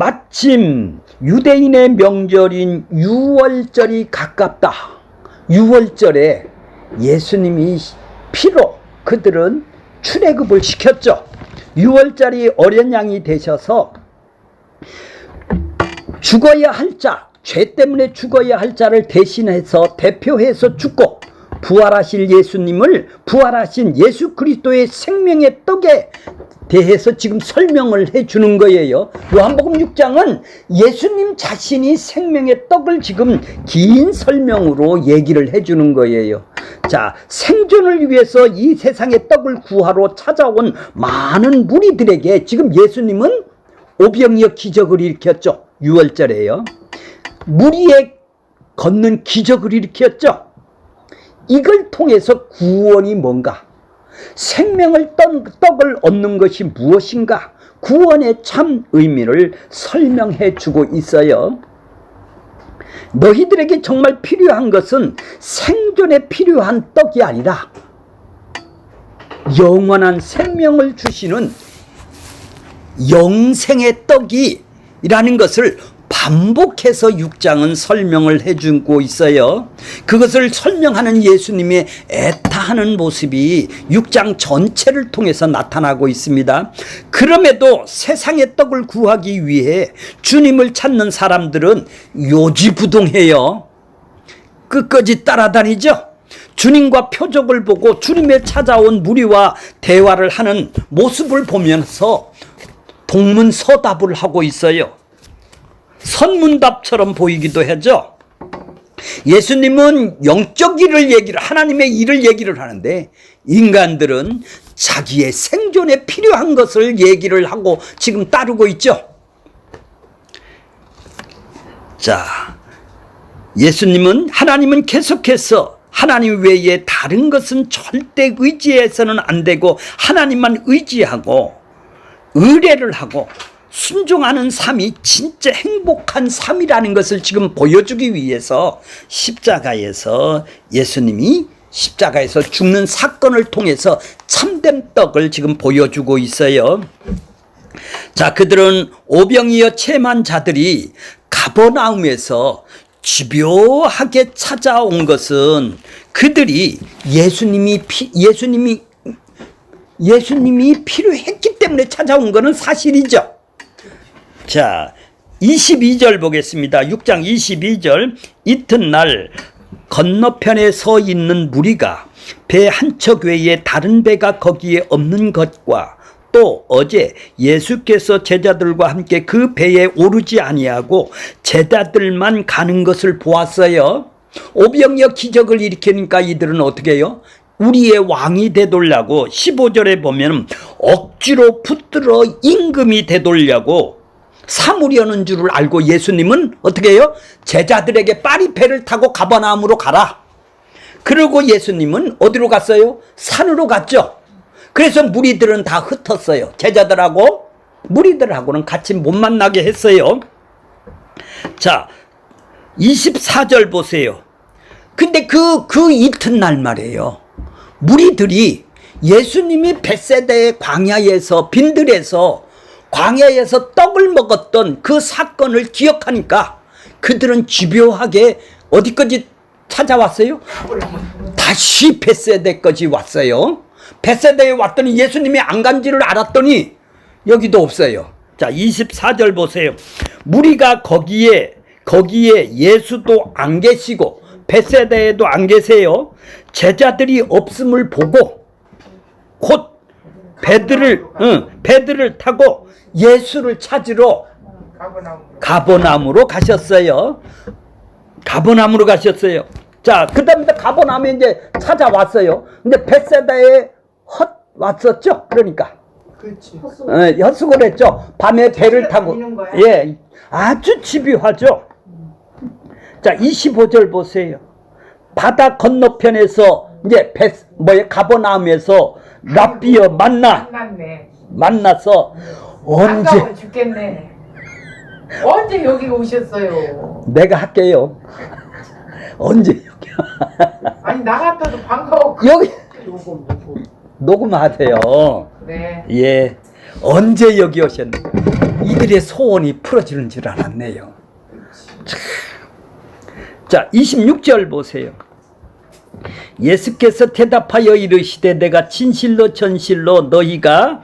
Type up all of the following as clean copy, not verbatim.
마침 유대인의 명절인 유월절이 가깝다. 유월절에 예수님이 피로 그들은 출애굽을 시켰죠. 유월절이 어린 양이 되셔서 죽어야 할 자, 죄 때문에 죽어야 할 자를 대신해서 대표해서 죽고 부활하신 예수 그리스도의 생명의 떡에 대해서 지금 설명을 해주는 거예요. 요한복음 6장은 예수님 자신이 생명의 떡을 지금 긴 설명으로 얘기를 해주는 거예요. 자, 생존을 위해서 이 세상의 떡을 구하러 찾아온 많은 무리들에게 지금 예수님은 오병이어 기적을 일으켰죠. 6월절에요. 무리에 걷는 기적을 일으켰죠. 이걸 통해서 구원이 뭔가? 생명을 떡을 얻는 것이 무엇인가? 구원의 참 의미를 설명해 주고 있어요. 너희들에게 정말 필요한 것은 생존에 필요한 떡이 아니라 영원한 생명을 주시는 영생의 떡이라는 것을 반복해서 6장은 설명을 해주고 있어요. 그것을 설명하는 예수님의 애타하는 모습이 6장 전체를 통해서 나타나고 있습니다. 그럼에도 세상의 떡을 구하기 위해 주님을 찾는 사람들은 요지부동해요. 끝까지 따라다니죠. 주님과 표적을 보고 주님의 찾아온 무리와 대화를 하는 모습을 보면서 동문서답을 하고 있어요. 선문답처럼 보이기도 하죠. 예수님은 영적 일을 하나님의 일을 얘기를 하는데 인간들은 자기의 생존에 필요한 것을 얘기를 하고 지금 따르고 있죠. 자, 하나님은 계속해서 하나님 외에 다른 것은 절대 의지해서는 안 되고 하나님만 의지하고 의뢰를 하고 순종하는 삶이 진짜 행복한 삶이라는 것을 지금 보여주기 위해서 예수님이 십자가에서 죽는 사건을 통해서 참된 떡을 지금 보여주고 있어요. 자, 그들은 오병이어 체만 자들이 가버나움에서 집요하게 찾아온 것은 그들이 예수님이 필요했기 때문에 찾아온 것은 사실이죠. 자, 22절 보겠습니다. 6장 22절. 이튿날 건너편에 서 있는 무리가 배 한 척 외에 다른 배가 거기에 없는 것과 또 어제 예수께서 제자들과 함께 그 배에 오르지 아니하고 제자들만 가는 것을 보았어요. 오병이어 기적을 일으키니까 이들은 어떻게 해요? 우리의 왕이 되돌라고 15절에 보면 억지로 붙들어 임금이 되돌려고 삼으려는 줄을 알고 예수님은 어떻게 해요? 제자들에게 빨리 배를 타고 가버나움으로 가라. 그리고 예수님은 어디로 갔어요? 산으로 갔죠. 그래서 무리들은 다 흩었어요. 제자들하고 무리들하고는 같이 못 만나게 했어요. 자, 24절 보세요. 근데 그 이튿날 말이에요. 무리들이 예수님이 벳세다의 광야에서 빈들에서 광야에서 떡을 먹었던 그 사건을 기억하니까 그들은 집요하게 어디까지 찾아왔어요? 다시 벳세다까지 왔어요. 벳세다에 왔더니 예수님이 안 간지를 알았더니 여기도 없어요. 자, 24절 보세요. 무리가 거기에 예수도 안 계시고 벳세다에도 안 계세요. 제자들이 없음을 보고 곧 배들을 타고 예수를 찾으러 가버나움으로 가셨어요. 가버나움으로 가셨어요. 자, 그 다음에 가버나움에 이제 찾아왔어요. 근데 벳세다에 왔었죠. 그러니까 헛수고를 했죠. 밤에 배를 타고. 예, 아주 집요하죠. 자, 25절 보세요. 바다 건너편에서 이제 가버나움에서 랍비어 만나서 반가워 죽겠네. 언제 여기 오셨어요? 내가 할게요. 언제 여기? 아니 나갔다도 반가워. 여기 녹음하세요. 네. 예. 언제 여기 오셨는데? 이들의 소원이 풀어지는 줄 알았네요. 자, 26절 보세요. 예수께서 대답하여 이르시되 내가 진실로 전실로 너희가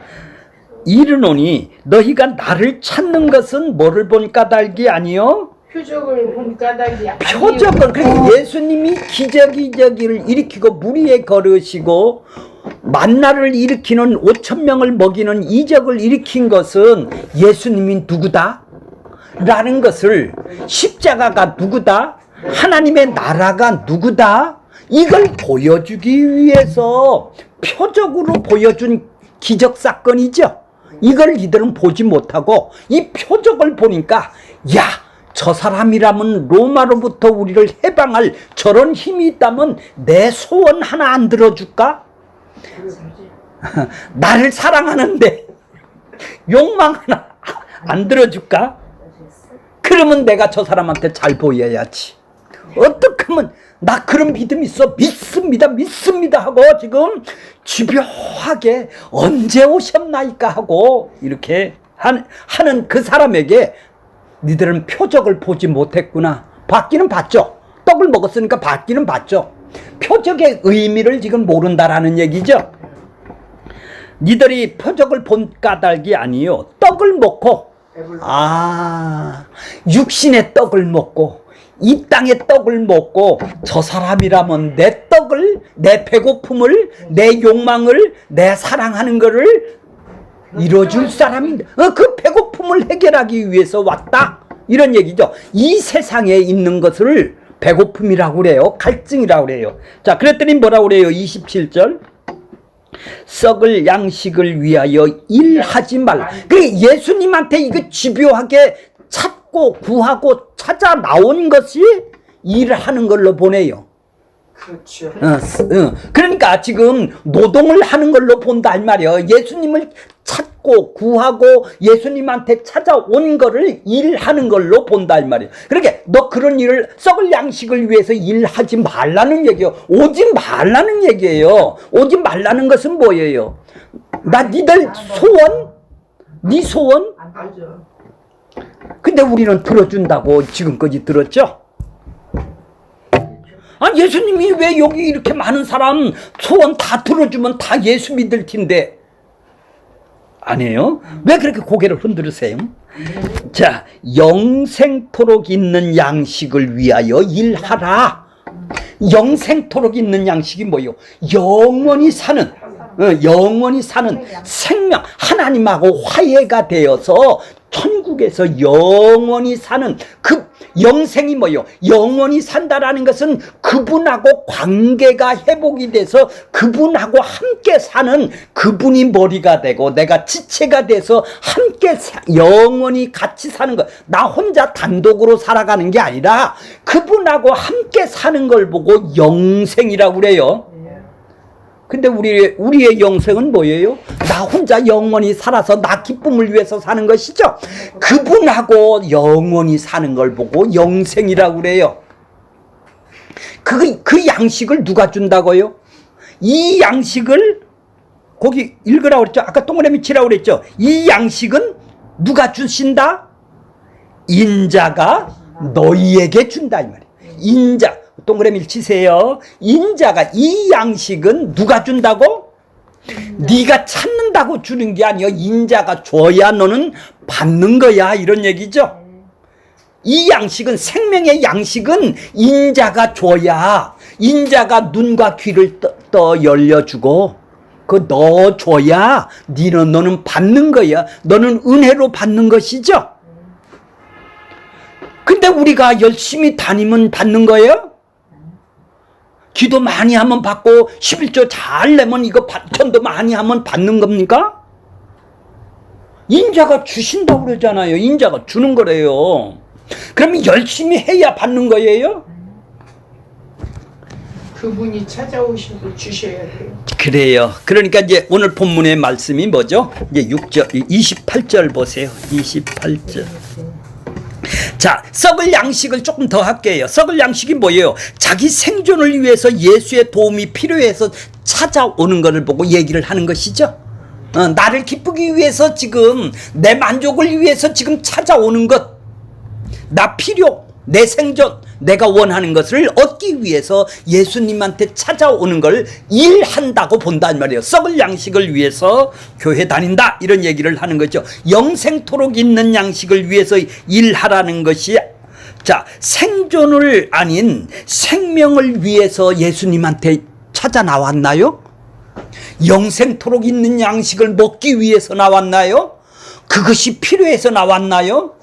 이르노니 너희가 나를 찾는 것은 뭐를 본 까닭이 아니요? 표적을 본 까닭이 아니요. 표적을. 그러니까 예수님이 기저귀저기를 일으키고 물 위에 걸으시고 만나를 일으키는 5,000명을 먹이는 이적을 일으킨 것은 예수님이 누구다? 라는 것을, 십자가가 누구다? 하나님의 나라가 누구다? 이걸 보여주기 위해서 표적으로 보여준 기적사건이죠. 이걸 이들은 보지 못하고 이 표적을 보니까 야, 저 사람이라면 로마로부터 우리를 해방할 저런 힘이 있다면 내 소원 하나 안 들어줄까? 나를 사랑하는데 욕망 하나 안 들어줄까? 그러면 내가 저 사람한테 잘 보여야지. 어떻게 하면 나 그런 믿음 있어? 믿습니다 믿습니다 하고 지금 집요하게 언제 오셨나이까 하고 이렇게 하는 그 사람에게 니들은 표적을 보지 못했구나. 받기는 봤죠. 떡을 먹었으니까 받기는 봤죠. 표적의 의미를 지금 모른다라는 얘기죠. 니들이 표적을 본 까닭이 아니요, 떡을 먹고, 육신의 떡을 먹고 이 땅의 떡을 먹고 저 사람이라면 내 떡을, 내 배고픔을, 내 욕망을, 내 사랑하는 거를 이뤄줄 사람인데 그 배고픔을 해결하기 위해서 왔다, 이런 얘기죠. 이 세상에 있는 것을 배고픔이라고 그래요. 갈증이라고 그래요. 자, 그랬더니 뭐라고 그래요? 27절. 썩을 양식을 위하여 일하지 말라. 그 예수님한테 이거 집요하게 찾고 구하고 찾아 나온 것이 일하는 걸로 보내요. 그렇죠. 그러니까 지금 노동을 하는 걸로 본다 이 말이에요. 예수님을 찾고 구하고 예수님한테 찾아온 거를 일하는 걸로 본다 이 말이에요. 그러니까 너 그런 일을, 썩을 양식을 위해서 일하지 말라는 얘기예요. 오지 말라는 얘기예요. 오지 말라는 것은 뭐예요? 나 니들 소원? 네 소원? 안 되죠. 근데 우리는 들어준다고 지금까지 들었죠? 예수님이 왜 여기 이렇게 많은 사람 소원 다 들어주면 다 예수 믿을 텐데 아니에요? 왜 그렇게 고개를 흔들으세요? 자, 영생토록 있는 양식을 위하여 일하라. 영생토록 있는 양식이 뭐예요? 영원히 사는 생명, 하나님하고 화해가 되어서 천국에서 영원히 사는 그 영생이 뭐예요? 영원히 산다라는 것은 그분하고 관계가 회복이 돼서 그분하고 함께 사는, 그분이 머리가 되고 내가 지체가 돼서 함께 영원히 같이 사는 것. 나 혼자 단독으로 살아가는 게 아니라 그분하고 함께 사는 걸 보고 영생이라고 그래요. 근데 우리의 영생은 뭐예요? 나 혼자 영원히 살아서 나 기쁨을 위해서 사는 것이죠. 그분하고 영원히 사는 걸 보고 영생이라고 그래요. 그 양식을 누가 준다고요? 이 양식을 거기 읽으라고 그랬죠. 아까 동그라미 치라고 그랬죠. 이 양식은 누가 주신다? 인자가 너희에게 준다 이 말이에요. 인자, 동그라미를 치세요. 인자가, 이 양식은 누가 준다고? 네가 찾는다고 주는 게 아니야. 인자가 줘야 너는 받는 거야, 이런 얘기죠. 이 양식은, 생명의 양식은 인자가 줘야, 인자가 눈과 귀를 떠 열려주고 그 너 줘야 너는 받는 거야. 너는 은혜로 받는 것이죠. 근데 우리가 열심히 다니면 받는 거예요? 기도 많이 하면 받고 11조 잘 내면 이거 전도 많이 하면 받는 겁니까? 인자가 주신다고 그러잖아요. 인자가 주는 거래요. 그러면 열심히 해야 받는 거예요? 그분이 찾아오시고 주셔야 돼요. 그래요. 그러니까 이제 오늘 본문의 말씀이 뭐죠? 이제 28절 보세요. 28절. 자, 썩을 양식을 조금 더 할게요. 썩을 양식이 뭐예요? 자기 생존을 위해서 예수의 도움이 필요해서 찾아오는 것을 보고 얘기를 하는 것이죠. 나를 기쁘기 위해서 지금 내 만족을 위해서 지금 찾아오는 것, 나 필요, 내 생존, 내가 원하는 것을 얻기 위해서 예수님한테 찾아오는 걸 일한다고 본단 말이에요. 썩을 양식을 위해서 교회 다닌다 이런 얘기를 하는 거죠. 영생토록 있는 양식을 위해서 일하라는 것이, 자, 생존을 아닌 생명을 위해서 예수님한테 찾아 나왔나요? 영생토록 있는 양식을 먹기 위해서 나왔나요? 그것이 필요해서 나왔나요?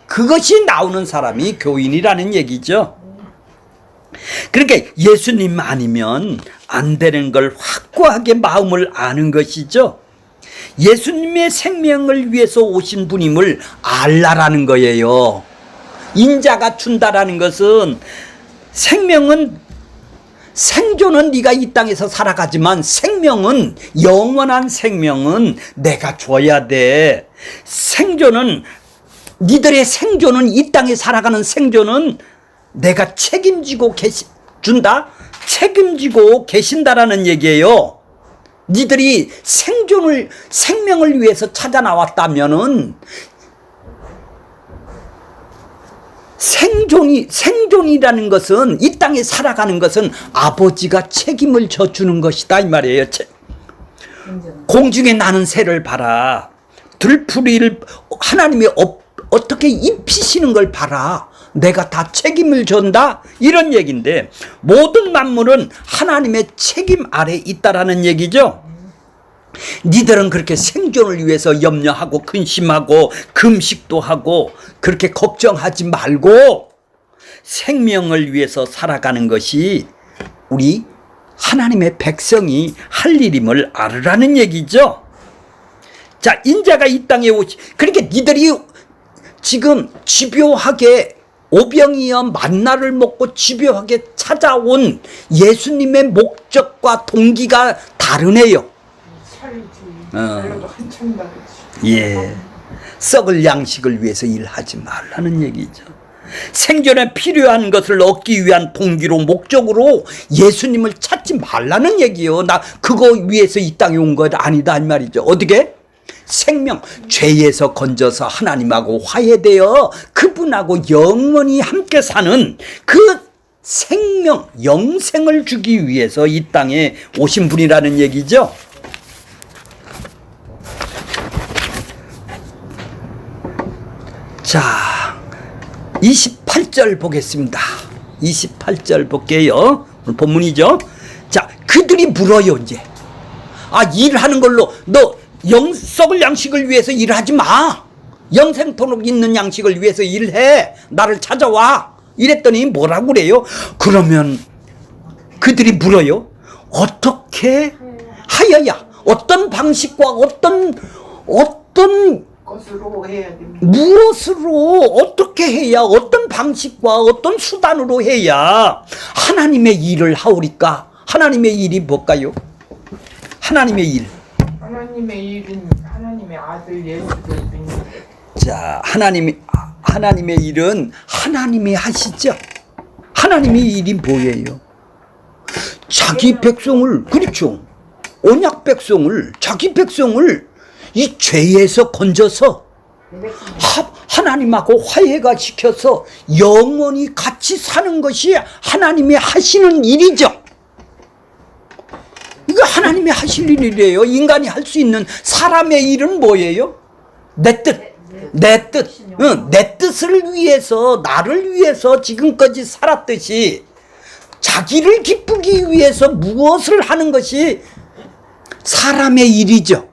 그것이 나오는 사람이 교인이라는 얘기죠. 그러니까 예수님 아니면 안 되는 걸 확고하게 마음을 아는 것이죠. 예수님의 생명을 위해서 오신 분임을 알라라는 거예요. 인자가 준다라는 것은 생존은 네가 이 땅에서 살아가지만 생명은, 영원한 생명은 내가 줘야 돼. 니들의 생존은, 이 땅에 살아가는 생존은 내가 책임지고 준다? 책임지고 계신다라는 얘기예요. 니들이 생명을 위해서 찾아 나왔다면은 생존이라는 것은, 이 땅에 살아가는 것은 아버지가 책임을 져주는 것이다 이 말이에요. 공중에 나는 새를 봐라. 들풀이를 하나님이 어떻게 입히시는 걸 봐라. 내가 다 책임을 전다 이런 얘기인데, 모든 만물은 하나님의 책임 아래 있다라는 얘기죠. 니들은 그렇게 생존을 위해서 염려하고 근심하고 금식도 하고 그렇게 걱정하지 말고 생명을 위해서 살아가는 것이 우리 하나님의 백성이 할 일임을 알으라는 얘기죠. 자, 인자가 이 땅에 그러니까 니들이 지금 집요하게 오병이어 만나를 먹고 집요하게 찾아온 예수님의 목적과 동기가 다르네요. 살려도 한참 다르지. 예, 썩을 양식을 위해서 일하지 말라는 얘기죠. 생존에 필요한 것을 얻기 위한 동기로, 목적으로 예수님을 찾지 말라는 얘기요. 나 그거 위해서 이 땅에 온 것 아니다 이 말이죠. 어떻게? 생명, 죄에서 건져서 하나님하고 화해되어 그분하고 영원히 함께 사는 그 생명, 영생을 주기 위해서 이 땅에 오신 분이라는 얘기죠. 자, 28절 보겠습니다. 28절 볼게요. 오늘 본문이죠. 자, 그들이 물어요 이제. 일하는 걸로 너 썩을 양식을 위해서 일하지 마. 영생토록 있는 양식을 위해서 일해. 나를 찾아와. 이랬더니 뭐라고 그래요? 그러면 그들이 물어요. 어떻게 하여야, 어떤 방식과 어떤 것으로 해야 됩니다. 무엇으로 어떻게 해야, 어떤 방식과 어떤 수단으로 해야 하나님의 일을 하오리까? 하나님의 일이 뭘까요? 하나님의 일. 하나님의 일은 하나님의 아들 예수 그리스도입니다. 자, 하나님의 일은 하나님이 하시죠. 하나님의 일이 뭐예요? 자기 백성을, 그렇죠. 언약 백성을, 자기 백성을 이 죄에서 건져서 하나님하고 화해가 시켜서 영원히 같이 사는 것이 하나님이 하시는 일이죠. 이거 하나님이 하실 일이래요. 인간이 할 수 있는 사람의 일은 뭐예요? 내 뜻. 내 뜻을 위해서, 나를 위해서 지금까지 살았듯이 자기를 기쁘기 위해서 무엇을 하는 것이 사람의 일이죠.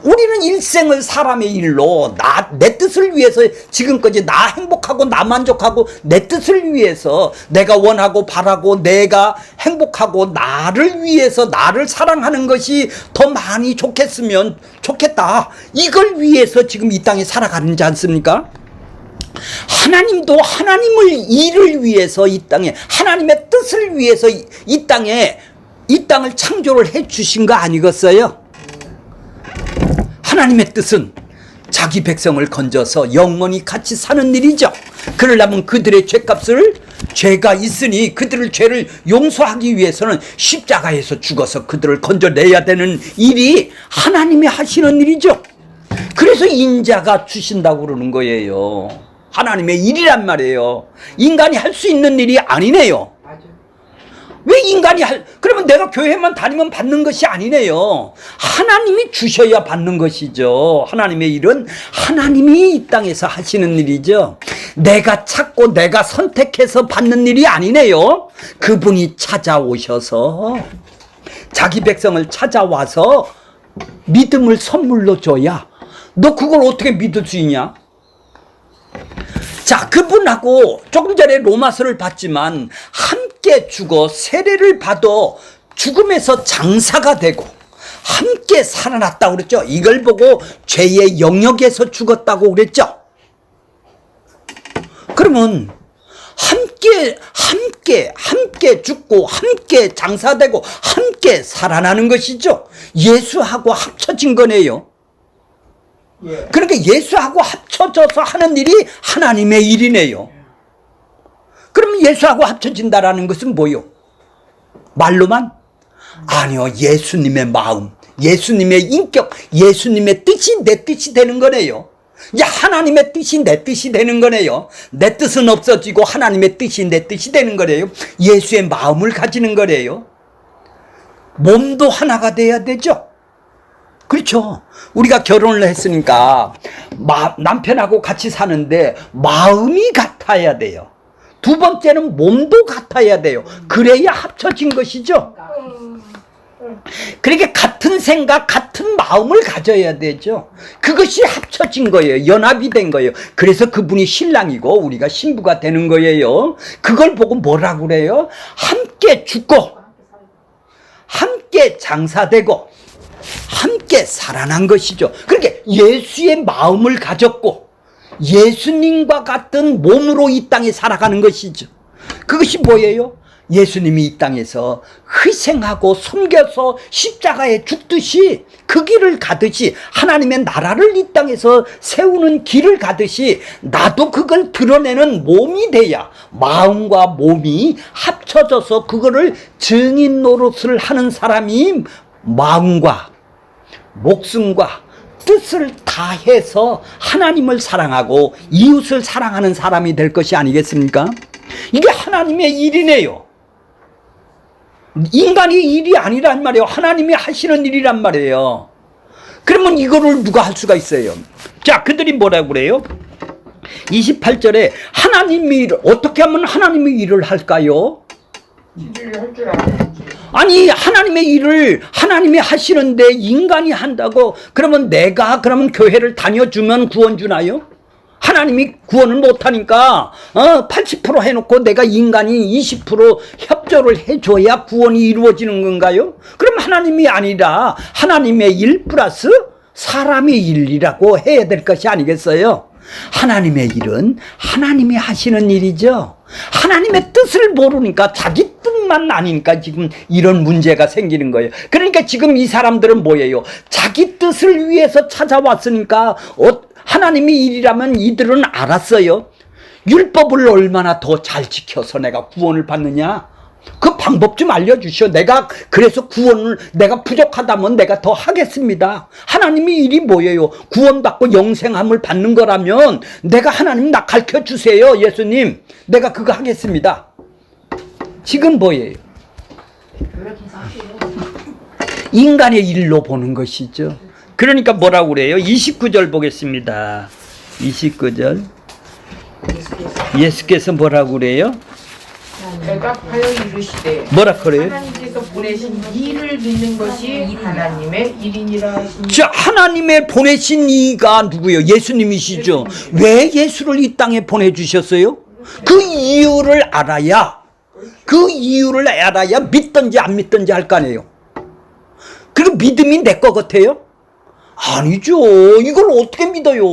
우리는 일생을 사람의 일로 내 뜻을 위해서 지금까지 나 행복하고 나 만족하고 내 뜻을 위해서 내가 원하고 바라고 내가 행복하고 나를 위해서 나를 사랑하는 것이 더 많이 좋겠으면 좋겠다. 이걸 위해서 지금 이 땅에 살아가는지 않습니까? 하나님도 하나님을 일을 위해서 이 땅에, 하나님의 뜻을 위해서 이 땅을 창조를 해 주신 거 아니겠어요? 하나님의 뜻은 자기 백성을 건져서 영원히 같이 사는 일이죠. 그러려면 그들의 죄값을 죄가 있으니 그들을 죄를 용서하기 위해서는 십자가에서 죽어서 그들을 건져내야 되는 일이 하나님이 하시는 일이죠. 그래서 인자가 주신다고 그러는 거예요. 하나님의 일이란 말이에요. 인간이 할 수 있는 일이 아니네요. 맞아. 왜 인간이 그러면 내가 교회만 다니면 받는 것이 아니네요. 하나님이 주셔야 받는 것이죠. 하나님의 일은 하나님이 이 땅에서 하시는 일이죠. 내가 찾고 내가 선택해서 받는 일이 아니네요. 그분이 찾아오셔서 자기 백성을 찾아와서 믿음을 선물로 줘야 너 그걸 어떻게 믿을 수 있냐? 자, 그분하고 조금 전에 로마서를 봤지만 함께 죽어 세례를 받아 죽음에서 장사가 되고 함께 살아났다고 그랬죠. 이걸 보고 죄의 영역에서 죽었다고 그랬죠. 그러면 함께 죽고 함께 장사되고 함께 살아나는 것이죠. 예수하고 합쳐진 거네요. 예. 그러니까 예수하고 합쳐져서 하는 일이 하나님의 일이네요. 그러면 예수하고 합쳐진다라는 것은 뭐요? 말로만? 아니요. 예수님의 마음, 예수님의 인격, 예수님의 뜻이 내 뜻이 되는 거네요. 이제 하나님의 뜻이 내 뜻이 되는 거네요. 내 뜻은 없어지고 하나님의 뜻이 내 뜻이 되는 거래요. 예수의 마음을 가지는 거래요. 몸도 하나가 돼야 되죠. 그렇죠. 우리가 결혼을 했으니까 남편하고 같이 사는데 마음이 같아야 돼요. 두 번째는 몸도 같아야 돼요. 그래야 합쳐진 것이죠. 그러니까 같은 생각, 같은 마음을 가져야 되죠. 그것이 합쳐진 거예요. 연합이 된 거예요. 그래서 그분이 신랑이고 우리가 신부가 되는 거예요. 그걸 보고 뭐라고 그래요? 함께 죽고 함께 장사되고 함께 살아난 것이죠. 그러니까 예수의 마음을 가졌고 예수님과 같은 몸으로 이 땅에 살아가는 것이죠. 그것이 뭐예요? 예수님이 이 땅에서 희생하고 숨겨서 십자가에 죽듯이 그 길을 가듯이 하나님의 나라를 이 땅에서 세우는 길을 가듯이 나도 그걸 드러내는 몸이 돼야 마음과 몸이 합쳐져서 그거를 증인 노릇을 하는 사람이 마음과 목숨과 뜻을 다해서 하나님을 사랑하고 이웃을 사랑하는 사람이 될 것이 아니겠습니까? 이게 하나님의 일이네요. 인간의 일이 아니란 말이에요. 하나님이 하시는 일이란 말이에요. 그러면 이거를 누가 할 수가 있어요? 자, 그들이 뭐라고 그래요? 28절에 하나님의 일을 어떻게 하면 하나님의 일을 할까요? 일을 할 줄 알았지. 아니, 하나님의 일을 하나님이 하시는데 인간이 한다고 그러면 내가 그러면 교회를 다녀주면 구원 주나요? 하나님이 구원을 못하니까 80% 해놓고 내가 인간이 20% 협조를 해줘야 구원이 이루어지는 건가요? 그럼 하나님이 아니라 하나님의 일 플러스 사람의 일이라고 해야 될 것이 아니겠어요? 하나님의 일은 하나님이 하시는 일이죠. 하나님의 뜻을 모르니까 자기 뜻만 아니니까 지금 이런 문제가 생기는 거예요. 그러니까 지금 이 사람들은 뭐예요? 자기 뜻을 위해서 찾아왔으니까 하나님의 일이라면 이들은 알았어요. 율법을 얼마나 더 잘 지켜서 내가 구원을 받느냐? 그 방법 좀 알려주시오. 내가 그래서 구원을 내가 부족하다면 내가 더 하겠습니다. 하나님의 일이 뭐예요? 구원받고 영생함을 받는 거라면 내가 하나님 나 가르쳐주세요. 예수님 내가 그거 하겠습니다. 지금 뭐예요? 인간의 일로 보는 것이죠. 그러니까 뭐라고 그래요? 29절 보겠습니다. 29절 예수께서 뭐라고 그래요? 대답하여 이르시되 뭐라 그래요? 하나님께서 보내신 이를 믿는 것이 하나님의 일이니라 하시니. 자, 하나님의 보내신 이가 누구예요? 예수님이시죠. 왜 예수를 이 땅에 보내주셨어요? 그 이유를 알아야 믿든지 안 믿든지 할 거 아니에요. 그리고 믿음이 내 거 같아요? 아니죠. 이걸 어떻게 믿어요?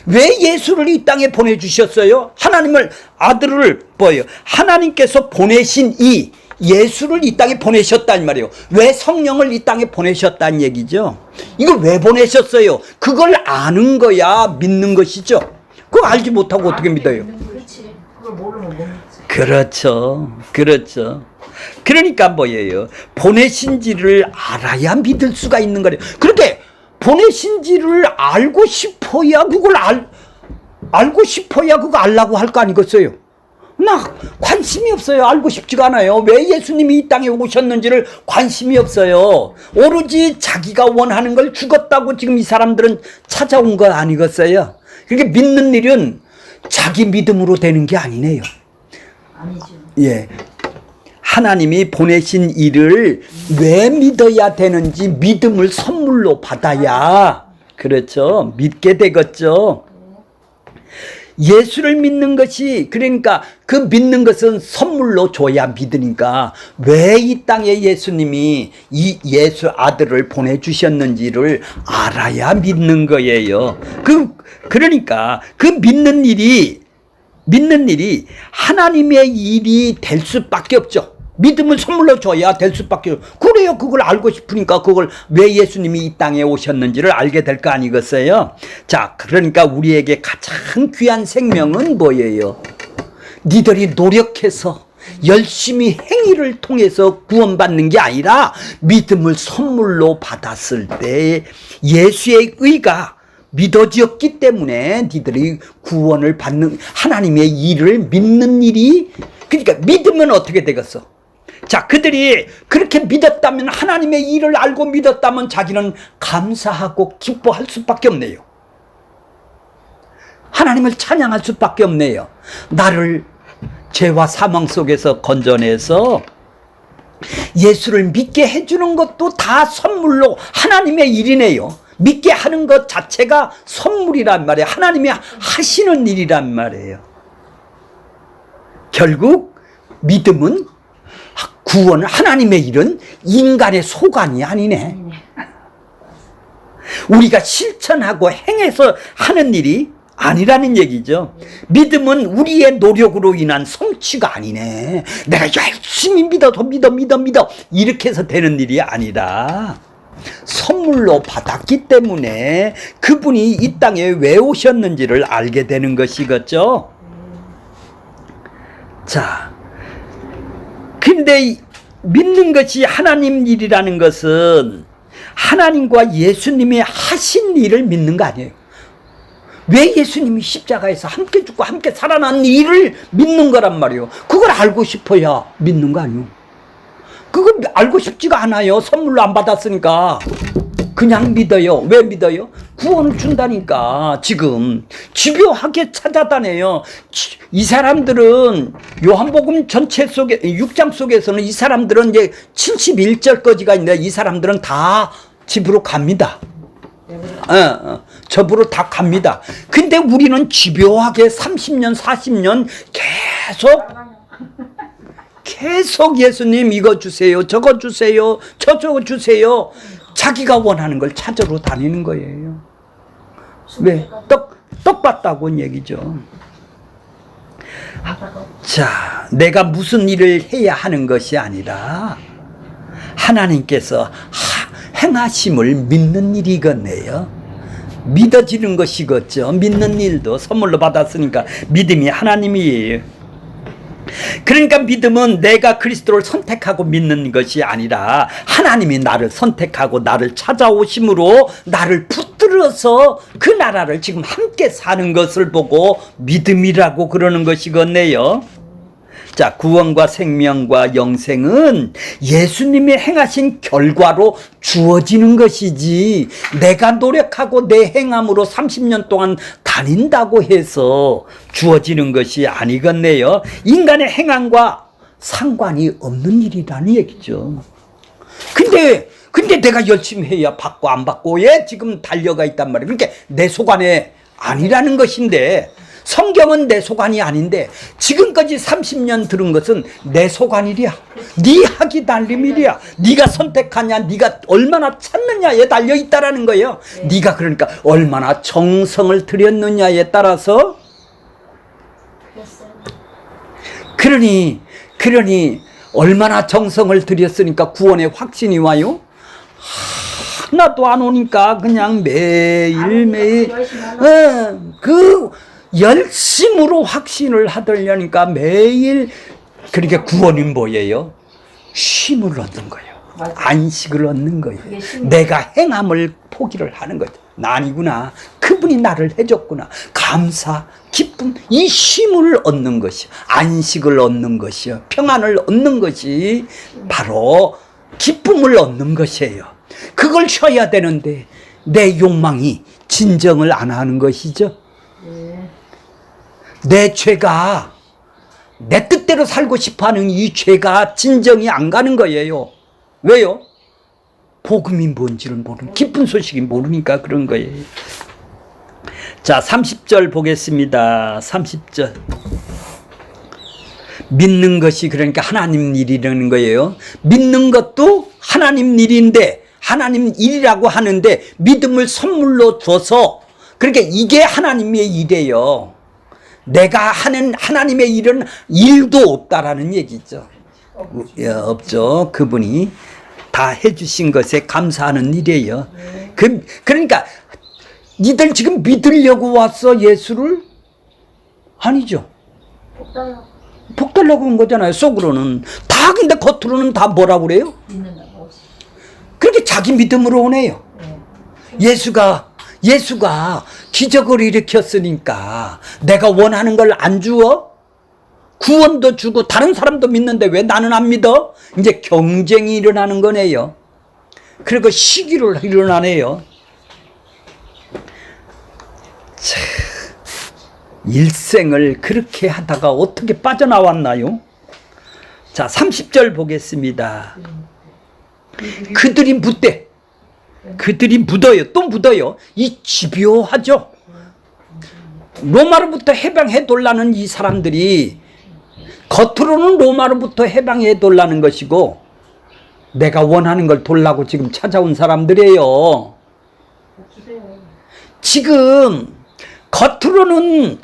왜 예수를 이 땅에 보내주셨어요? 하나님을 아들을 뭐예요? 하나님께서 보내신 이 예수를 이 땅에 보내셨단 말이에요. 왜 성령을 이 땅에 보내셨다는 얘기죠? 이걸 왜 보내셨어요? 그걸 아는 거야 믿는 것이죠. 그거 알지 못하고 어떻게 믿어요? 그렇지. 그걸 모르면 못 믿지. 그렇죠. 그렇죠. 그러니까 뭐예요? 보내신지를 알아야 믿을 수가 있는 거래요. 그런데 보내신지를 알고 싶어야 그걸 알고 싶어야 그거 알라고 할 거 아니겠어요? 나 관심이 없어요. 알고 싶지가 않아요. 왜 예수님이 이 땅에 오셨는지를 관심이 없어요. 오로지 자기가 원하는 걸 죽었다고 지금 이 사람들은 찾아온 거 아니겠어요? 그러니까 믿는 일은 자기 믿음으로 되는 게 아니네요. 아니죠. 예. 하나님이 보내신 일을 왜 믿어야 되는지 믿음을 선물로 받아야, 그렇죠, 믿게 되겠죠. 예수를 믿는 것이, 그러니까 그 믿는 것은 선물로 줘야 믿으니까 왜 이 땅에 예수님이 이 예수 아들을 보내주셨는지를 알아야 믿는 거예요. 그러니까 그 믿는 일이 하나님의 일이 될 수밖에 없죠. 믿음을 선물로 줘야 될 수밖에 없어요. 그래요. 그걸 알고 싶으니까 그걸 왜 예수님이 이 땅에 오셨는지를 알게 될 거 아니겠어요? 자, 그러니까 우리에게 가장 귀한 생명은 뭐예요? 니들이 노력해서 열심히 행위를 통해서 구원받는 게 아니라 믿음을 선물로 받았을 때 예수의 의가 믿어졌기 때문에 니들이 구원을 받는 하나님의 일을 믿는 일이, 그러니까 믿으면 어떻게 되겠어? 자, 그들이 그렇게 믿었다면, 하나님의 일을 알고 믿었다면 자기는 감사하고 기뻐할 수밖에 없네요. 하나님을 찬양할 수밖에 없네요. 나를 죄와 사망 속에서 건져내서 예수를 믿게 해주는 것도 다 선물로 하나님의 일이네요. 믿게 하는 것 자체가 선물이란 말이에요. 하나님이 하시는 일이란 말이에요. 결국 믿음은, 구원, 하나님의 일은 인간의 소관이 아니네. 우리가 실천하고 행해서 하는 일이 아니라는 얘기죠. 믿음은 우리의 노력으로 인한 성취가 아니네. 내가 열심히 믿어 이렇게 해서 되는 일이 아니라 선물로 받았기 때문에 그분이 이 땅에 왜 오셨는지를 알게 되는 것이겠죠. 자, 근데 믿는 것이 하나님 일이라는 것은 하나님과 예수님이 하신 일을 믿는 거 아니에요. 왜 예수님이 십자가에서 함께 죽고 함께 살아난 일을 믿는 거란 말이에요. 그걸 알고 싶어야 믿는 거 아니에요. 그걸 알고 싶지가 않아요. 선물로 안 받았으니까. 그냥 믿어요. 왜 믿어요? 구원을 준다니까. 지금 집요하게 찾아다녀요. 이 사람들은 요한복음 전체 속에 6장 속에서는 이 사람들은 이제 71절까지가 있는데 이 사람들은 다 집으로 갑니다. 접으로 다 갑니다. 근데 우리는 집요하게 30년 40년 계속 예수님 이거 주세요, 저거 주세요, 저거 주세요. 자기가 원하는 걸 찾으러 다니는 거예요. 왜? 떡 봤다고 얘기죠. 자, 내가 무슨 일을 해야 하는 것이 아니라 하나님께서 행하심을 믿는 일이겠네요. 믿어지는 것이겠죠. 믿는 일도 선물로 받았으니까 믿음이 하나님이에요. 그러니까 믿음은 내가 그리스도를 선택하고 믿는 것이 아니라 하나님이 나를 선택하고 나를 찾아오심으로 나를 붙들어서 그 나라를 지금 함께 사는 것을 보고 믿음이라고 그러는 것이겠네요. 자, 구원과 생명과 영생은 예수님이 행하신 결과로 주어지는 것이지 내가 노력하고 내 행함으로 30년 동안 다닌다고 해서 주어지는 것이 아니겠네요. 인간의 행함과 상관이 없는 일이라는 얘기죠. 근데 내가 열심히 해야 받고 안 받고 예 지금 달려가 있단 말이에요. 그러니까 내 소관에 아니라는 것인데, 성경은 내 소관이 아닌데 지금까지 30년 들은 것은 내 소관일이야. 네 학이 달림일이야. 네가 선택하냐, 네가 얼마나 찾느냐에 달려 있다라는 거예요. 네가 그러니까 얼마나 정성을 들였느냐에 따라서. 그러니 얼마나 정성을 들였으니까 구원의 확신이 와요? 하나도 안 오니까 그냥 매일매일 열심으로 확신을 하더려니까 매일 그렇게 구원이 뭐예요? 쉼을 얻는 거예요. 맞아요. 안식을 얻는 거예요. 그게 쉼. 내가 행함을 포기를 하는 거죠. 나 아니구나. 그분이 나를 해줬구나. 감사, 기쁨, 이 쉼을 얻는 것이, 안식을 얻는 것이요. 평안을 얻는 것이 바로 기쁨을 얻는 것이에요. 그걸 쉬어야 되는데 내 욕망이 진정을 안 하는 것이죠. 네. 내 죄가, 내 뜻대로 살고 싶어하는 이 죄가 진정이 안 가는 거예요. 왜요? 복음이 뭔지를 모르는, 기쁜 소식이 모르니까 그런 거예요. 자, 30절 보겠습니다. 30절. 믿는 것이 그러니까 하나님 일이라는 거예요. 믿는 것도 하나님 일인데, 하나님 일이라고 하는데 믿음을 선물로 줘서, 그러니까 이게 하나님의 일이에요. 내가 하는 하나님의 일은 일도 없다라는 얘기죠. 없죠. 그분이 다 해주신 것에 감사하는 일이에요. 그러니까 니들 지금 믿으려고 왔어, 예수를? 아니죠. 복 달라고 온 거잖아요. 속으로는 다. 근데 겉으로는 다 뭐라고 그래요? 그렇게 자기 믿음으로 오네요. 예수가 기적을 일으켰으니까 내가 원하는 걸 안 주어? 구원도 주고 다른 사람도 믿는데 왜 나는 안 믿어? 이제 경쟁이 일어나는 거네요. 그리고 시기를 일어나네요. 자, 일생을 그렇게 하다가 어떻게 빠져나왔나요? 자, 30절 보겠습니다. 그들이 묻되, 그들이 묻어요. 또 묻어요. 이 집요하죠. 로마로부터 해방해 돌라는 이 사람들이 겉으로는 로마로부터 해방해 돌라는 것이고 내가 원하는 걸 돌라고 지금 찾아온 사람들이에요. 지금 겉으로는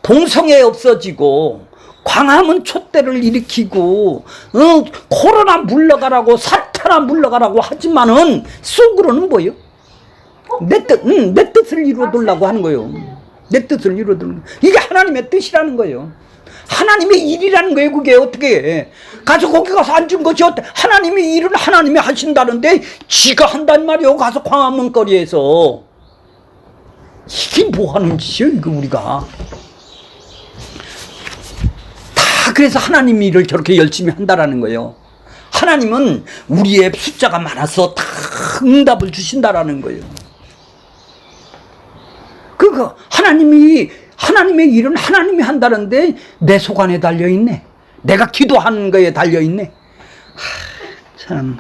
동성애 없어지고 광화문 촛대를 일으키고 코로나 물러가라고, 사탄아 물러가라고 하지만은 속으로는 뭐예요? 내 뜻을 이루어두려고 하는 거예요. 내 뜻을 이루어두는, 이게 하나님의 뜻이라는 거예요. 하나님의 일이라는 거예요. 그게 어떻게 해? 가서 거기 가서 앉은 것이 어때? 하나님의 일은 하나님이 하신다는데 지가 한단 말이에요. 가서 광화문 거리에서. 이게 뭐 하는 짓이에요, 이거 우리가. 다 그래서 하나님 일을 저렇게 열심히 한다라는 거예요. 하나님은 우리의 숫자가 많아서 다 응답을 주신다라는 거예요. 그러니까 하나님의 일은 하나님이 한다는데 내 속 안에 달려있네. 내가 기도하는 거에 달려있네. 참.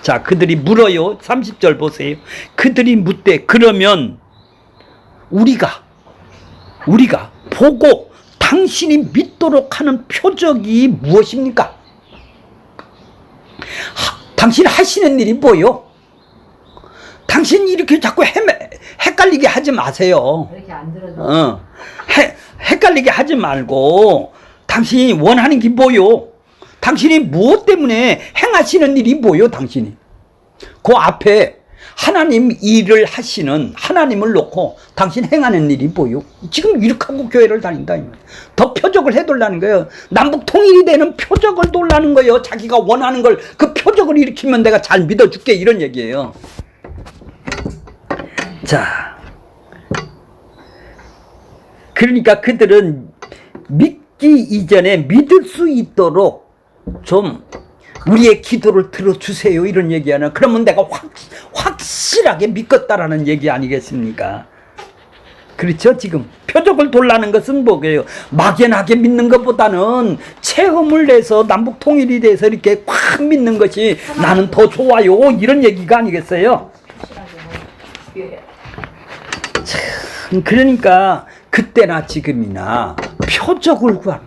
자, 그들이 물어요. 30절 보세요. 그들이 묻되, 그러면 우리가 보고 당신이 믿도록 하는 표적이 무엇입니까? 당신이 하시는 일이 뭐요? 당신이 이렇게 자꾸 헷갈리게 하지 마세요. 이렇게 안 들어줘. 헷갈리게 하지 말고 당신이 원하는 게 뭐요? 당신이 무엇 때문에 행하시는 일이 뭐요? 당신이 그 앞에 하나님 일을 하시는 하나님을 놓고 당신 행하는 일이 뭐요? 지금 이렇게 하고 교회를 다닌다. 더 표적을 해달라는 거예요. 남북 통일이 되는 표적을 돌라는 거예요. 자기가 원하는 걸, 그 표적을 일으키면 내가 잘 믿어줄게, 이런 얘기예요. 자, 그러니까 그들은 믿기 이전에 믿을 수 있도록 좀 우리의 기도를 들어주세요, 이런 얘기하는. 그러면 내가 확실하게 믿겠다라는 얘기 아니겠습니까? 그렇죠? 지금 표적을 돌라는 것은 뭐예요? 막연하게 믿는 것보다는 체험을 내서 남북 통일이 돼서 이렇게 확 믿는 것이 나는 더 좋아요, 이런 얘기가 아니겠어요? 참, 그러니까 그때나 지금이나 표적을 구하는.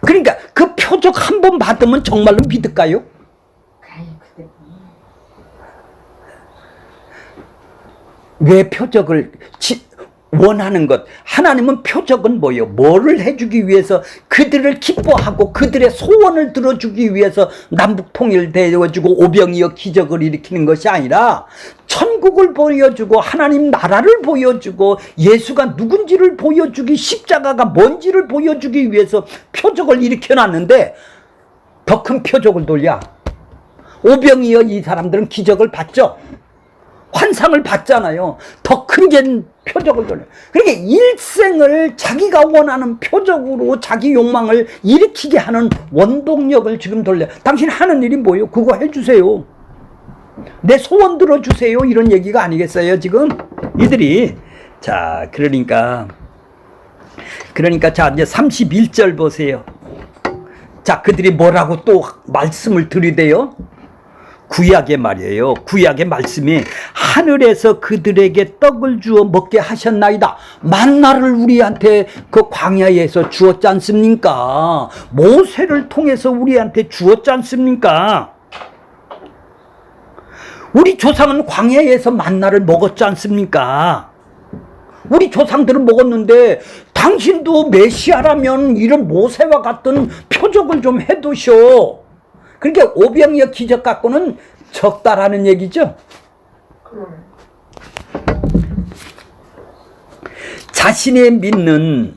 그러니까 그 표적 한 번 받으면 정말로 믿을까요? 왜 표적을 원하는 것. 하나님은 표적은 뭐예요? 뭐를 해주기 위해서 그들을 기뻐하고 그들의 소원을 들어주기 위해서 남북 통일되어주고 오병이어 기적을 일으키는 것이 아니라 천국을 보여주고 하나님 나라를 보여주고 예수가 누군지를 보여주기, 십자가가 뭔지를 보여주기 위해서 표적을 일으켜놨는데 더 큰 표적을 돌려. 오병이어 이 사람들은 기적을 봤죠. 환상을 봤잖아요. 더 큰 표적을 돌려. 그러니까 일생을 자기가 원하는 표적으로 자기 욕망을 일으키게 하는 원동력을 지금 돌려. 당신 하는 일이 뭐예요? 그거 해주세요. 내 소원 들어주세요. 이런 얘기가 아니겠어요, 지금? 이들이. 자, 그러니까 자, 이제 31절 보세요. 자, 그들이 뭐라고 또 말씀을 들이대요? 구약의 말이에요. 구약의 말씀이 하늘에서 그들에게 떡을 주어 먹게 하셨나이다. 만나를 우리한테 그 광야에서 주었지 않습니까? 모세를 통해서 우리한테 주었지 않습니까? 우리 조상은 광야에서 만나를 먹었지 않습니까? 우리 조상들은 먹었는데 당신도 메시아라면 이런 모세와 같은 표적을 좀 해두셔. 그러니까 오병이어 기적 갖고는 적다라는 얘기죠. 자신의 믿는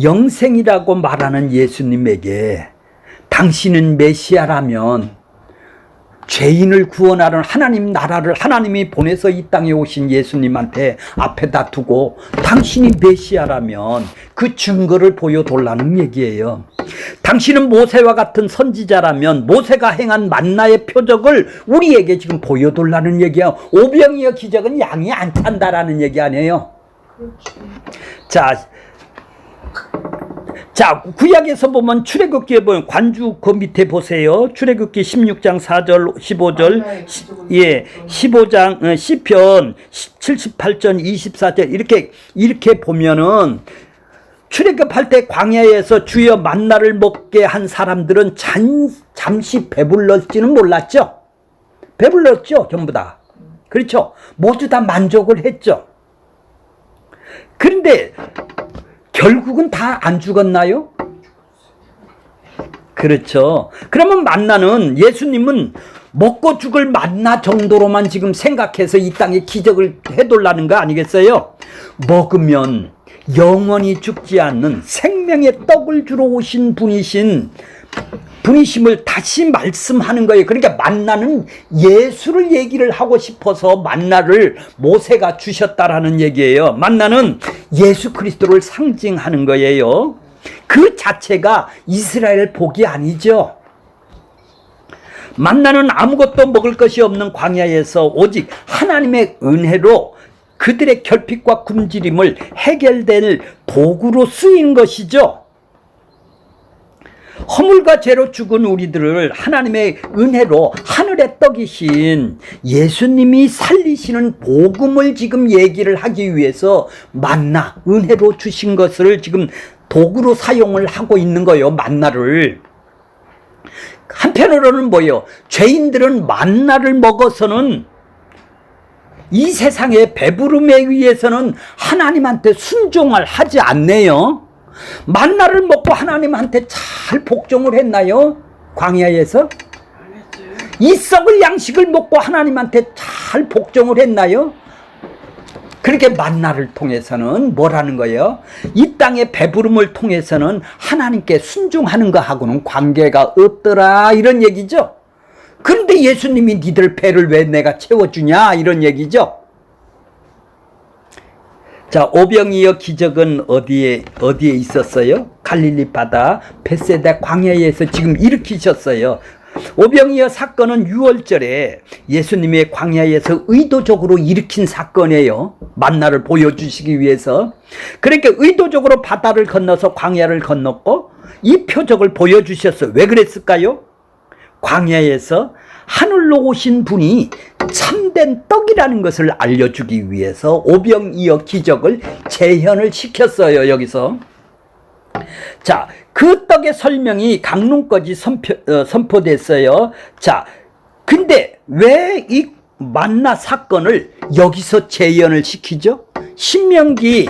영생이라고 말하는 예수님에게 당신은 메시아라면 죄인을 구원하는 하나님 나라를 하나님이 보내서 이 땅에 오신 예수님한테 앞에다 두고 당신이 메시아라면 그 증거를 보여달라는 얘기예요. 당신은 모세와 같은 선지자라면 모세가 행한 만나의 표적을 우리에게 지금 보여달라는 얘기야. 오병이어 기적은 양이 안 찬다라는 얘기 아니에요. 자, 구약에서 보면 출애굽기에 보면 관주 그 밑에 보세요. 출애굽기 16장 4절 15절 15장 시편 78전 24절 이렇게 보면은 출애굽할 때 광야에서 주여 만나를 먹게 한 사람들은 잠시 배불렀지는 몰랐죠. 배불렀죠, 전부 다. 그렇죠. 모두 다 만족을 했죠. 그런데 결국은 다 안 죽었나요? 그렇죠. 그러면 만나는 예수님은 먹고 죽을 만나 정도로만 지금 생각해서 이 땅에 기적을 해달라는 거 아니겠어요? 먹으면 영원히 죽지 않는 생명의 떡을 주러 오신 분이심을 다시 말씀하는 거예요. 그러니까 만나는 예수를 얘기를 하고 싶어서 만나를 모세가 주셨다라는 얘기예요. 만나는 예수 그리스도를 상징하는 거예요. 그 자체가 이스라엘 복이 아니죠. 만나는 아무것도 먹을 것이 없는 광야에서 오직 하나님의 은혜로 그들의 결핍과 굶주림을 해결될 도구로 쓰인 것이죠. 허물과 죄로 죽은 우리들을 하나님의 은혜로 하늘의 떡이신 예수님이 살리시는 복음을 지금 얘기를 하기 위해서 만나 은혜로 주신 것을 지금 도구로 사용을 하고 있는 거예요. 만나를. 한편으로는 뭐예요? 죄인들은 만나를 먹어서는 이 세상의 배부름에 의해서는 하나님한테 순종을 하지 않네요. 만나를 먹고 하나님한테 잘 복종을 했나요? 광야에서? 이 썩을 양식을 먹고 하나님한테 잘 복종을 했나요? 그렇게 만나를 통해서는 뭐라는 거예요? 이 땅의 배부름을 통해서는 하나님께 순종하는 거하고는 관계가 없더라 이런 얘기죠. 그런데 예수님이 니들 배를 왜 내가 채워주냐 이런 얘기죠. 자, 오병이어 기적은 어디에 있었어요? 갈릴리 바다 벳세다 광야에서 지금 일으키셨어요. 오병이어 사건은 6월절에 예수님의 광야에서 의도적으로 일으킨 사건이에요. 만나를 보여주시기 위해서. 그러니까 의도적으로 바다를 건너서 광야를 건넜고 이 표적을 보여주셨어요. 왜 그랬을까요? 광야에서 하늘로 오신 분이 참된 떡이라는 것을 알려주기 위해서 오병이어 기적을 재현을 시켰어요. 여기서. 자, 그 떡의 설명이 강론까지 선포됐어요. 자, 근데 왜 이 만나 사건을 여기서 재현을 시키죠? 신명기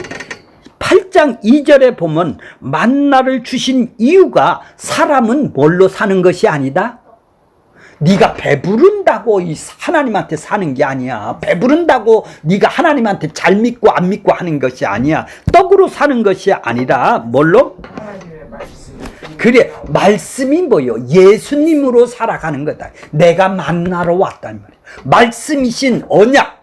8장 2절에 보면 만나를 주신 이유가 사람은 뭘로 사는 것이 아니다. 네가 배부른다고 이 하나님한테 사는 게 아니야. 배부른다고 네가 하나님한테 잘 믿고 안 믿고 하는 것이 아니야. 떡으로 사는 것이 아니라 뭘로? 하나님의 말씀. 그래, 말씀이 뭐요? 예수님으로 살아가는 거다. 내가 만나러 왔단 말이야. 말씀이신 언약.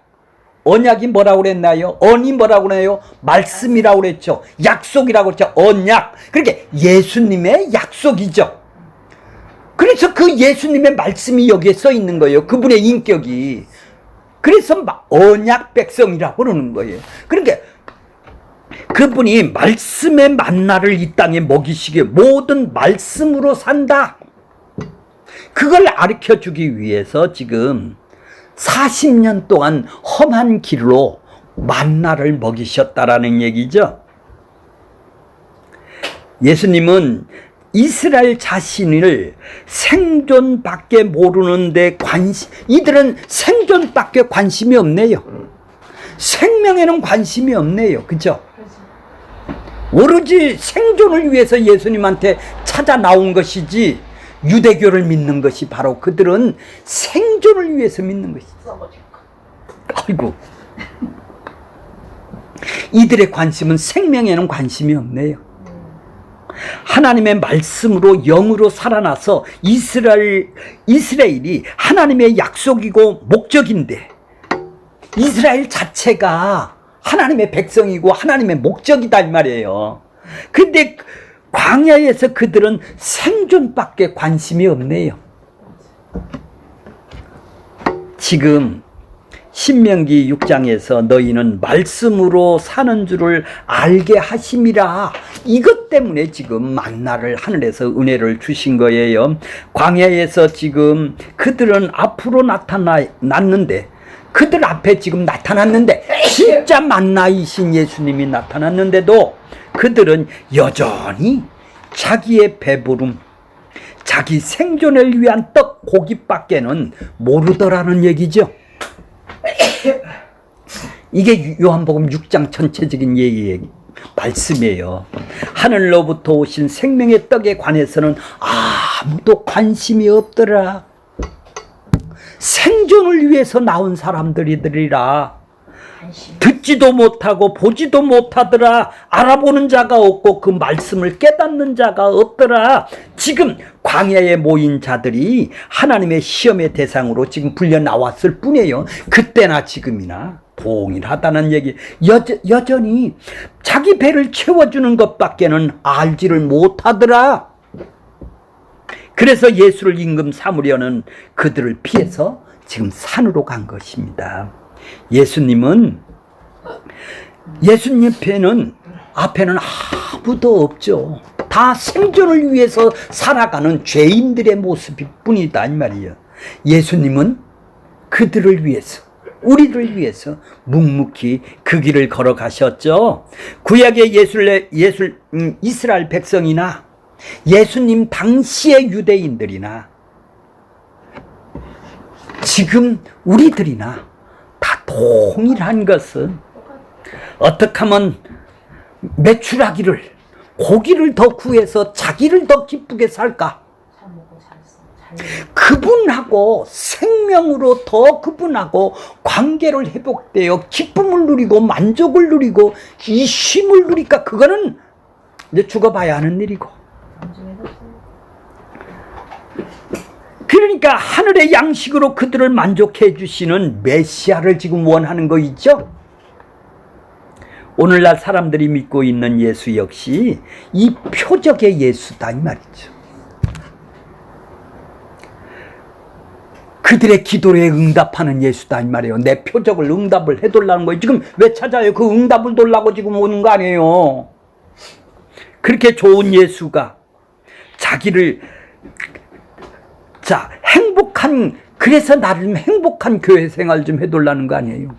언약이 뭐라고 그랬나요? 언이 뭐라고 그래요? 말씀이라고 그랬죠. 약속이라고 그랬죠. 언약. 그러니까 예수님의 약속이죠. 그래서 그 예수님의 말씀이 여기에 써 있는 거예요. 그분의 인격이. 그래서 언약 백성이라고 그러는 거예요. 그러니까 그분이 말씀의 만나를 이 땅에 먹이시기에 모든 말씀으로 산다. 그걸 가르쳐 주기 위해서 지금 40년 동안 험한 길로 만나를 먹이셨다라는 얘기죠. 예수님은 이스라엘 자신을 생존밖에 모르는데 이들은 생존밖에 관심이 없네요. 생명에는 관심이 없네요. 그죠? 오로지 생존을 위해서 예수님한테 찾아 나온 것이지 유대교를 믿는 것이 바로 그들은 생존을 위해서 믿는 것이죠. 아이고. 이들의 관심은 생명에는 관심이 없네요. 하나님의 말씀으로 영으로 살아나서 이스라엘이 하나님의 약속이고 목적인데 이스라엘 자체가 하나님의 백성이고 하나님의 목적이다 이 말이에요. 근데 광야에서 그들은 생존밖에 관심이 없네요. 지금 신명기 6장에서 너희는 말씀으로 사는 줄을 알게 하심이라. 이것 때문에 지금 만나를 하늘에서 은혜를 주신 거예요. 광야에서 지금 그들은 앞으로 나타났는데 그들 앞에 지금 나타났는데 진짜 만나이신 예수님이 나타났는데도 그들은 여전히 자기의 배부름, 자기 생존을 위한 떡, 고기밖에는 모르더라는 얘기죠. 이게 요한복음 6장 전체적인 말씀이에요. 하늘로부터 오신 생명의 떡에 관해서는 아무도 관심이 없더라. 생존을 위해서 나온 사람들이더라. 듣지도 못하고 보지도 못하더라. 알아보는 자가 없고 그 말씀을 깨닫는 자가 없더라. 지금 광야에 모인 자들이 하나님의 시험의 대상으로 지금 불려 나왔을 뿐이에요. 그때나 지금이나 동일하다는 얘기. 여전히 자기 배를 채워주는 것밖에는 알지를 못하더라. 그래서 예수를 임금 삼으려는 그들을 피해서 지금 산으로 간 것입니다. 예수님 앞에는 아무도 없죠. 다 생존을 위해서 살아가는 죄인들의 모습일 뿐이다 이 말이에요. 예수님은 그들을 위해서, 우리를 위해서 묵묵히 그 길을 걸어가셨죠. 구약의 이스라엘 백성이나 예수님 당시의 유대인들이나 지금 우리들이나 다 동일한 것은 어떻게 하면 매출하기를, 고기를 더 구해서 자기를 더 기쁘게 살까? 그분하고 생명으로 더 그분하고 관계를 회복되어 기쁨을 누리고 만족을 누리고 이 쉼을 누리까? 그거는 이제 죽어봐야 하는 일이고. 그러니까 하늘의 양식으로 그들을 만족해 주시는 메시아를 지금 원하는 거 있죠? 오늘날 사람들이 믿고 있는 예수 역시 이 표적의 예수다 이 말이죠. 그들의 기도에 응답하는 예수다 이 말이에요. 내 표적을 응답을 해달라는 거예요. 지금 왜 찾아요? 그 응답을 달라고 지금 오는 거 아니에요. 그렇게 좋은 예수가 자기를 그래서 나를 행복한 교회 생활 좀 해달라는 거 아니에요.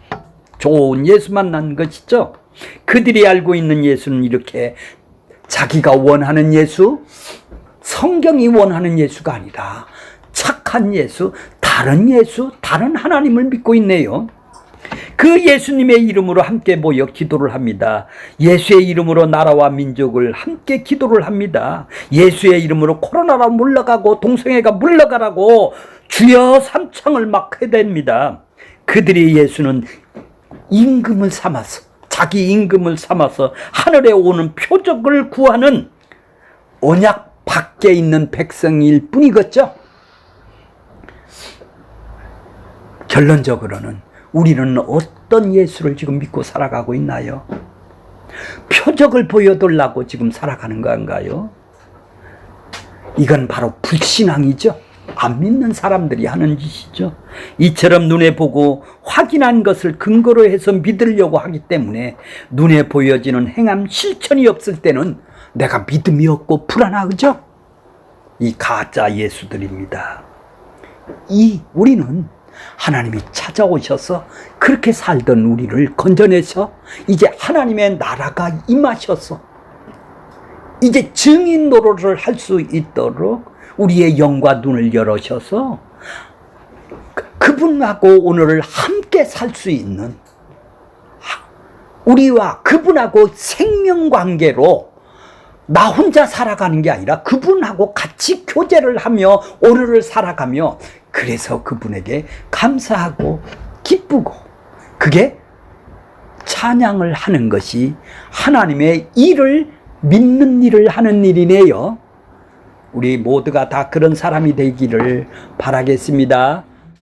좋은 예수 만난 것이죠. 그들이 알고 있는 예수는 이렇게 자기가 원하는 예수, 성경이 원하는 예수가 아니라 착한 예수, 다른 하나님을 믿고 있네요. 그 예수님의 이름으로 함께 모여 기도를 합니다. 예수의 이름으로 나라와 민족을 함께 기도를 합니다. 예수의 이름으로 코로나가 물러가고 동성애가 물러가라고 주여 삼창을 막 해댑니다. 그들이 예수는 임금을 삼아서, 자기 임금을 삼아서 하늘에 오는 표적을 구하는 언약 밖에 있는 백성일 뿐이겠죠. 결론적으로는 우리는 어떤 예수를 지금 믿고 살아가고 있나요? 표적을 보여달라고 지금 살아가는 건가요? 이건 바로 불신앙이죠. 안 믿는 사람들이 하는 짓이죠. 이처럼 눈에 보고 확인한 것을 근거로 해서 믿으려고 하기 때문에 눈에 보여지는 행함 실천이 없을 때는 내가 믿음이 없고 불안하죠. 이 가짜 예수들입니다. 우리는 하나님이 찾아오셔서 그렇게 살던 우리를 건져내서 이제 하나님의 나라가 임하셔서 이제 증인 노릇을 할 수 있도록 우리의 영과 눈을 열어셔서 그분하고 오늘을 함께 살 수 있는, 우리와 그분하고 생명관계로 나 혼자 살아가는 게 아니라 그분하고 같이 교제를 하며 오늘을 살아가며, 그래서 그분에게 감사하고 기쁘고, 그게 찬양을 하는 것이 하나님의 일을 믿는 일을 하는 일이네요. 우리 모두가 다 그런 사람이 되기를 바라겠습니다.